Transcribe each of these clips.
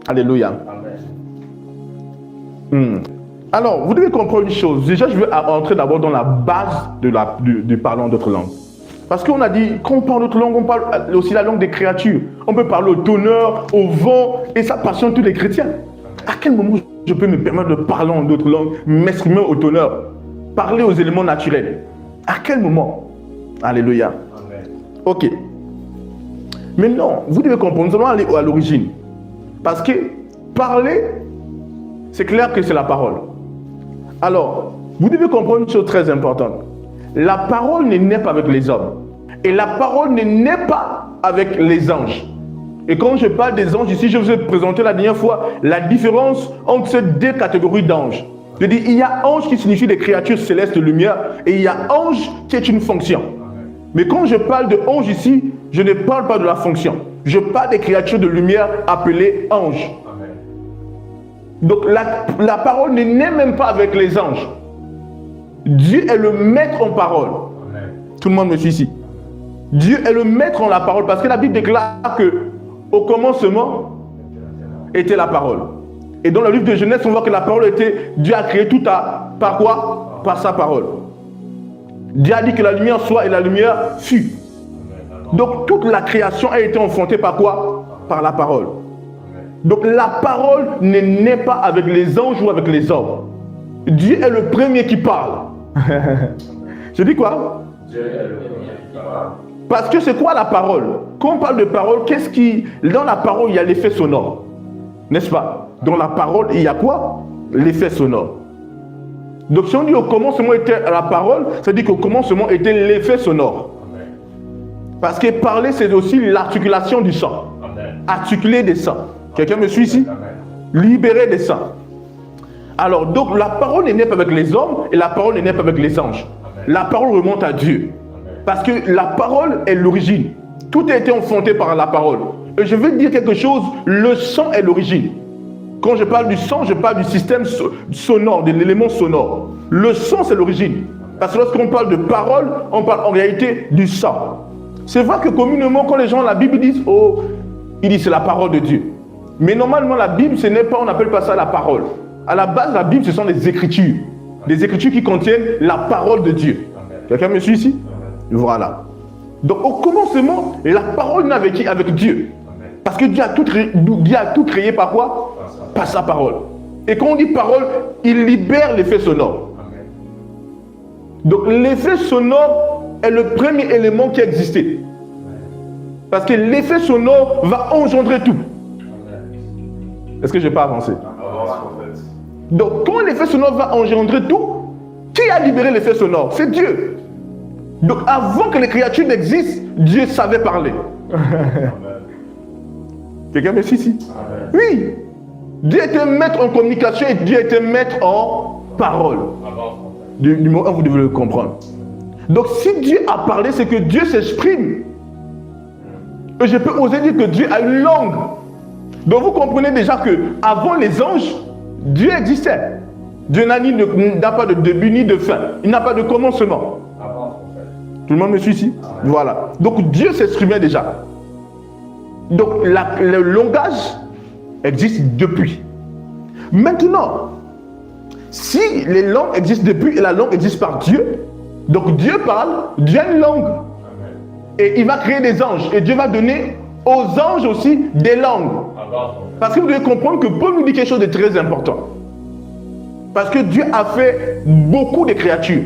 Alléluia. Alors, vous devez comprendre une chose. Déjà, je vais entrer d'abord dans la base du parler en d'autres langues. Parce qu'on a dit, quand on parle d'autres langues, on parle aussi la langue des créatures. On peut parler au tonnerre, au vent, et ça passionne tous les chrétiens. À quel moment je peux me permettre de parler en d'autres langues, m'exprimer au tonnerre, parler aux éléments naturels? À quel moment? Alléluia. Amen. Ok. Maintenant, vous devez comprendre, nous allons aller à l'origine. Parce que parler, c'est clair que c'est la parole. Alors, vous devez comprendre une chose très importante. La parole ne naît pas avec les hommes. Et la parole ne naît pas avec les anges. Et quand je parle des anges ici, je vous ai présenté la dernière fois la différence entre ces deux catégories d'anges. Je dis, il y a ange qui signifie des créatures célestes de lumière et il y a ange qui est une fonction. Mais quand je parle de ange ici, je ne parle pas de la fonction. Je parle des créatures de lumière appelées anges. Donc la parole ne naît même pas avec les anges. Dieu est le maître en parole. Amen. Tout le monde me suit ici. Dieu est le maître en la parole parce que la Bible déclare que au commencement était la parole. Et dans le livre de Genèse, on voit que la parole était, Dieu a créé tout par quoi? Par sa parole. Dieu a dit que la lumière soit et la lumière fut. Donc toute la création a été enfantée par quoi? Par la parole. Donc la parole ne naît pas avec les anges ou avec les hommes. Dieu est le premier qui parle. Je dis quoi? Dieu est le premier qui parle. Parce que c'est quoi la parole? Quand on parle de parole, qu'est-ce qui... Dans la parole, il y a l'effet sonore. N'est-ce pas? Dans la parole, il y a quoi? L'effet sonore. Donc si on dit au commencement était la parole, ça dit qu'au commencement était l'effet sonore. Amen. Parce que parler, c'est aussi l'articulation du sang. Amen. Articuler des sangs. Quelqu'un me suit ici? Amen. Libérer des sangs. Alors, donc la parole n'est pas avec les hommes et la parole n'est pas avec les anges. Amen. La parole remonte à Dieu. Amen. Parce que la parole est l'origine. Tout a été enfanté par la parole. Et je veux dire quelque chose, le sang est l'origine. Quand je parle du sang, je parle du système sonore, de l'élément sonore. Le sang, c'est l'origine. Parce que lorsqu'on parle de parole, on parle en réalité du sang. C'est vrai que communément, quand les gens, la Bible disent, oh, ils disent c'est la parole de Dieu. Mais normalement, la Bible, ce n'est pas, on n'appelle pas ça la parole. À la base, la Bible, ce sont des écritures. Des écritures qui contiennent la parole de Dieu. Quelqu'un me suit ici? Voilà. Donc, au commencement, la parole n'est avec qui? Avec Dieu. Parce que Dieu a tout créé par quoi? Par sa parole. Et quand on dit parole, il libère l'effet sonore. Donc, l'effet sonore est le premier élément qui a existé. Parce que l'effet sonore va engendrer tout. Est-ce que je n'ai pas avancé? Donc, quand l'effet sonore va engendrer tout, qui a libéré l'effet sonore? C'est Dieu. Donc, avant que les créatures n'existent, Dieu savait parler. Quelqu'un me suit ici? Oui. Dieu était maître en communication et Dieu était maître en parole. Du mot 1, vous devez le comprendre. Donc, si Dieu a parlé, c'est que Dieu s'exprime. Et je peux oser dire que Dieu a une langue. Donc, vous comprenez déjà que avant les anges, Dieu existait. Dieu n'a pas de début ni de fin. Il n'a pas de commencement. Tout le monde me suit ici? Voilà. Donc, Dieu s'exprimait déjà. Donc, le langage existe depuis. Maintenant, si les langues existent depuis et la langue existe par Dieu, donc Dieu parle, Dieu a une langue. Et il va créer des anges. Et Dieu va donner aux anges aussi des langues. Parce que vous devez comprendre que Paul nous dit quelque chose de très important. Parce que Dieu a fait beaucoup de créatures.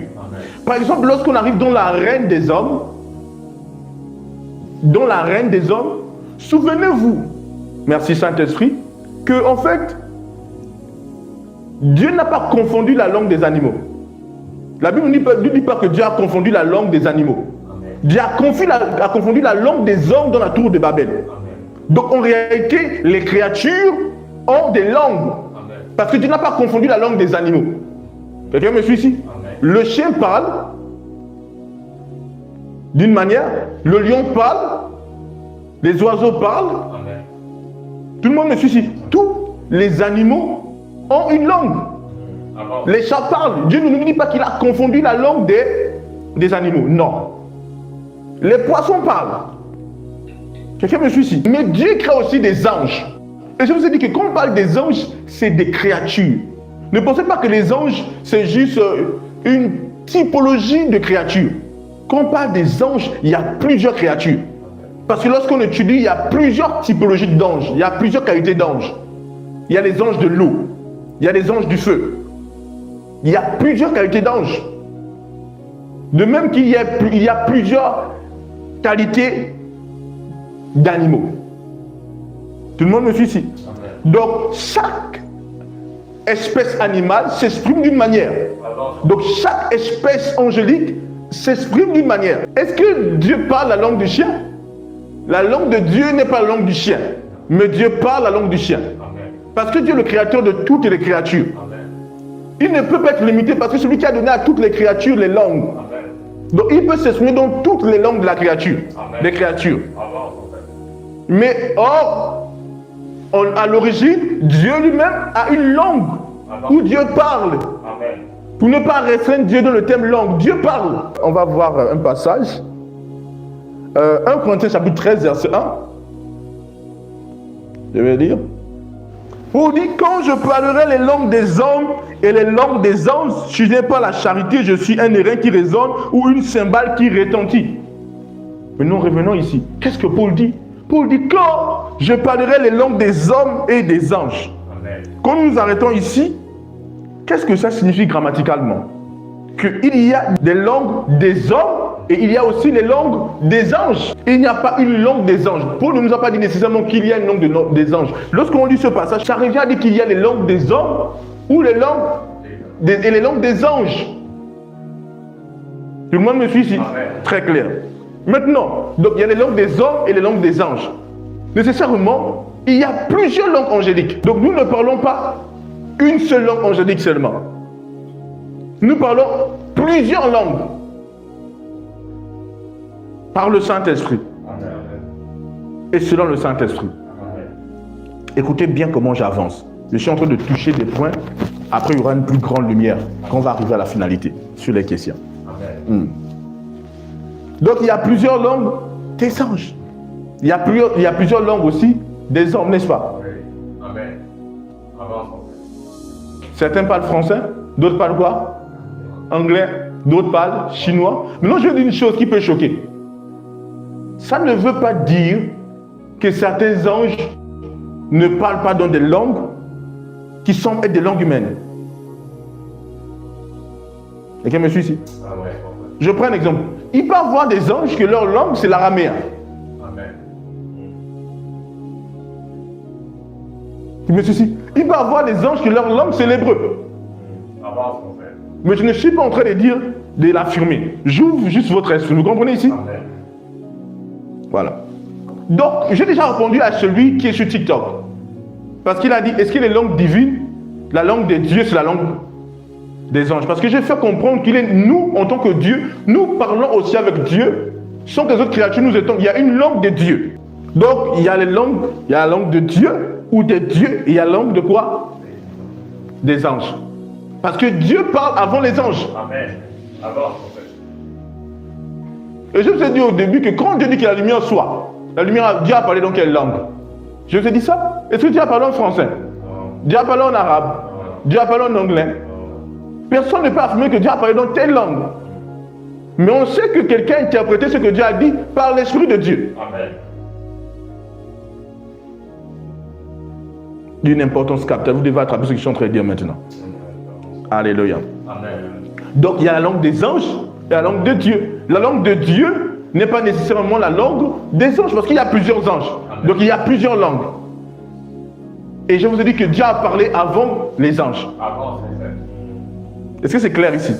Par exemple, lorsqu'on arrive dans la reine des hommes, souvenez-vous, merci Saint-Esprit, que en fait, Dieu n'a pas confondu la langue des animaux. La Bible ne dit pas que Dieu a confondu la langue des animaux. Dieu a confondu la langue des hommes dans la tour de Babel. Donc en réalité, les créatures ont des langues. Parce que Dieu n'a pas confondu la langue des animaux. Quelqu'un me suit ici? Le chien parle d'une manière, le lion parle, les oiseaux parlent. Tout le monde me suit ici. Tous les animaux ont une langue. Les chats parlent. Dieu ne nous dit pas qu'il a confondu la langue des animaux. Non. Les poissons parlent. Quelqu'un me suit ici. Mais Dieu crée aussi des anges. Et je vous ai dit que quand on parle des anges, c'est des créatures. Ne pensez pas que les anges, c'est juste une typologie de créatures. Quand on parle des anges, il y a plusieurs créatures. Parce que lorsqu'on étudie, il y a plusieurs typologies d'anges. Il y a plusieurs qualités d'anges. Il y a les anges de l'eau. Il y a les anges du feu. Il y a plusieurs qualités d'anges. De même qu'il y a plusieurs qualités d'animaux. Tout le monde me suit ici. Donc, chaque espèce animale s'exprime d'une manière. Donc, chaque espèce angélique s'exprime d'une manière. Est-ce que Dieu parle la langue du chien? La langue de Dieu n'est pas la langue du chien, mais Dieu parle la langue du chien. Parce que Dieu est le créateur de toutes les créatures. Il ne peut pas être limité parce que celui qui a donné à toutes les créatures les langues. Donc, il peut s'exprimer dans toutes les langues de la créature, des créatures. Mais or, à l'origine, Dieu lui-même a une langue où Dieu parle. Pour ne pas restreindre Dieu dans le thème langue, Dieu parle. On va voir un passage. 1 Corinthiens chapitre 13, verset 1. Je vais lire. Pour dire, quand je parlerai les langues des hommes et les langues des anges, je n'ai pas la charité, je suis un airain qui résonne ou une cymbale qui retentit. Mais nous revenons ici. Qu'est-ce que Paul dit? Paul dit, quand je parlerai les langues des hommes et des anges. Amen. Quand nous nous arrêtons ici, qu'est-ce que ça signifie grammaticalement? Qu'il y a des langues des hommes et il y a aussi les langues des anges. Il n'y a pas une langue des anges. Paul ne nous a pas dit nécessairement qu'il y a une langue des anges. Lorsqu'on lit ce passage, ça revient à dire qu'il y a les langues des hommes ou les langues et les langues des anges. Tout le monde me suit ici? Très clair. Maintenant, donc il y a les langues des hommes et les langues des anges. Nécessairement, il y a plusieurs langues angéliques. Donc nous ne parlons pas une seule langue angélique seulement. Nous parlons plusieurs langues par le Saint-Esprit et selon le Saint-Esprit. Écoutez bien comment j'avance. Je suis en train de toucher des points. Après, il y aura une plus grande lumière quand on va arriver à la finalité sur les questions. Donc, il y a plusieurs langues des anges. Il y a plusieurs langues aussi des hommes, n'est-ce pas? Amen. Certains parlent français, d'autres parlent quoi? Anglais, d'autres parlent chinois. Maintenant, je vais dire une chose qui peut choquer. Ça ne veut pas dire que certains anges ne parlent pas dans des langues qui semblent être des langues humaines. Quelqu'un me suit ici? Je prends un exemple. Il peut y avoir des anges que leur langue c'est l'araméen. Tu me suis ici? Il peut y avoir des anges que leur langue c'est l'hébreu. Mais je ne suis pas en train de dire de l'affirmer. J'ouvre juste votre esprit. Vous comprenez ici? Amen. Voilà. Donc, j'ai déjà répondu à celui qui est sur TikTok. Parce qu'il a dit, est-ce que les langues divines, la langue de Dieu, c'est la langue des anges? Parce que j'ai fait comprendre qu'il est, nous, en tant que Dieu, nous parlons aussi avec Dieu, sans que les autres créatures nous étendent. Il y a une langue de Dieu. Donc, il y a les langues, il y a la langue de Dieu, ou des dieux, et il y a la langue de quoi? Des anges. Parce que Dieu parle avant les anges. Amen. Avant, et je vous ai dit au début que quand Dieu dit que la lumière soit, la lumière, Dieu a parlé dans quelle langue? Je vous ai dit ça? Est-ce que Dieu a parlé en français? Dieu a parlé en arabe? Dieu a parlé en anglais? Personne ne peut affirmer que Dieu a parlé dans telle langue. Mais on sait que quelqu'un a interprété ce que Dieu a dit par l'Esprit de Dieu. Amen. D'une importance capitale. Vous devez attraper ce que je suis en train de dire maintenant. Alléluia. Amen. Donc il y a la langue des anges et la langue de Dieu. La langue de Dieu n'est pas nécessairement la langue des anges parce qu'il y a plusieurs anges. Amen. Donc il y a plusieurs langues. Et je vous ai dit que Dieu a parlé avant les anges. Est-ce que c'est clair ici?